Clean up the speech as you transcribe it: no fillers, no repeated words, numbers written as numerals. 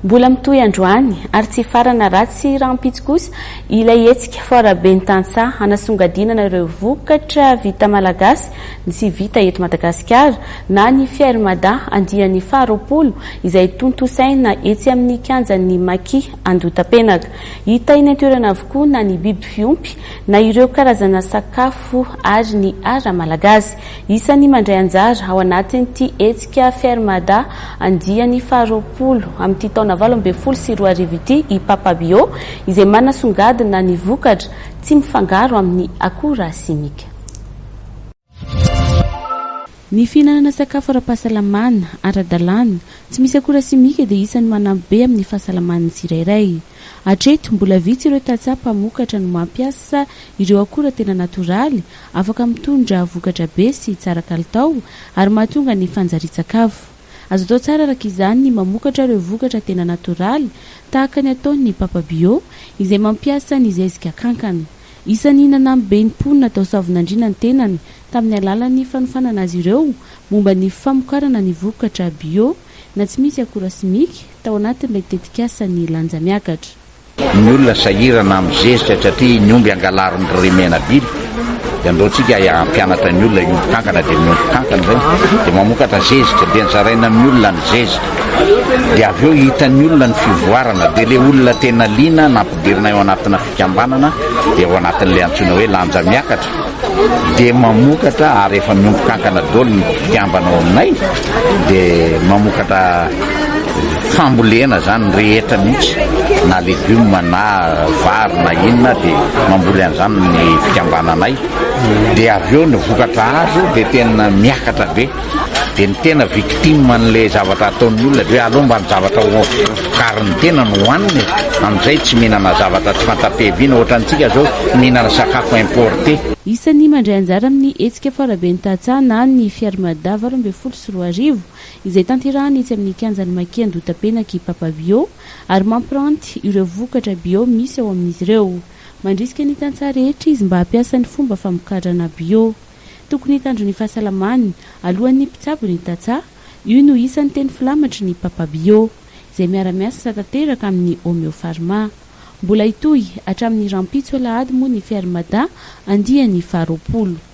Mbola mitoy androany ary tsy farana ratsy rahampitsy kosa ilay hetsika foraben'ny tantsaha hanasongadinana ireo vokatra vita malagasy sy vita eto Madagasikara na ny fiarimada andian'ny faharoapolo izay tontosaina etsy amin'ny kianjan'ny Maki Andotapenaka. Hita eny an-toerana avokoa na ny biby fiompy na ireo karazana sakafo ary ny ara malagasy. Isan'ny mandray anjara ao anatin'ity hetsika fiarimada andian'ny faharoapolo amin'ny taona 2024 ity i Papa Bio izay manasongadina ny vokatra tsy mifangaro amin'ny akora simika. Ny fihinanana sakafo ara-pahasalamana ara-dalàna tsy misy akora simika dia isan'ny manampy be amin'ny fahasalaman'ny tsirairay. Hatreto mbola vitsy ireo tantsaha mpamokatra no mampiasa ireo akora tena natoraly afaka mitondra vokatra be sy tsara kalitao ary mahatonga ny fanjarian-tsakafo. Azo atao tsara araka izany ny mamokatra ireo vokatra tena natoraly tahaka ny ataon'ny Papa Bio izay mampiasa ny zezika kankana. Isan'ny nanamby be ny mponina atao savinandriana ny tenany tamin'ny alalan'ny fanofanana azy ireo momba ny famokarana ny vokatra bio na tsy misy akora simika tao anatin'ilay tetikasa ny lanja miakatra. Ny olona sahirana amin'ny zezika satria ny omby angalarin'ny remena bily dia andaotsika ampianatra ny olona io kankana dia ny kankana zay dia mamokatra zezika dia nzaraina amin'ny olona ny zezika dia avy eo hitan'ny olona ny fivoarana dia le olona tena liana nampidirina eo anatina fikambanana dia ao anatin'ilay antsoina hoe lanja miakatra dia mamokatra ary efa miompy kankana daholo ny fikambana ao aminay dia mamokatra fambolena zany rehetra mihitsy na legioma na vary na inona dia mamboly an'izany ny fikambananay dia avy eo ny vokatra azo dia tena miakatra be dia ny tena victime an'ilay zavatra ataon'ny olona dia hoe alomba ny zavatra kariny tena no hoaniny amin'izay tsy mihinana zavatra tsy fantapevina ohatrantsika zao mihinana sakafo importé. Isan'ny mandray anjara amin'ny hetsika faraben'ny tantsaha na ny fiarimada 2024 izay tanterahana etsy amin'ny kianjan'ny Maki Andotapenaka i Papa Bio ary mampiranty ireo vokatra bio misy ao amin'izy ireo. Mandrisika ny tantsaha rehetra izy mba hampiasa ny fomba famokarana bio. Tokony hitandro ny fahasalamany alohan'ny mpitsabo ny tantsaha. Io no isan'ny teny filamatry ny Papa Bio izay miara-miasa tanteraka amin'ny Omeo Pharma. Mbola hitohy hatramin'ny rampitso alahady moa ny fiarimada andian'ny faharoapolo.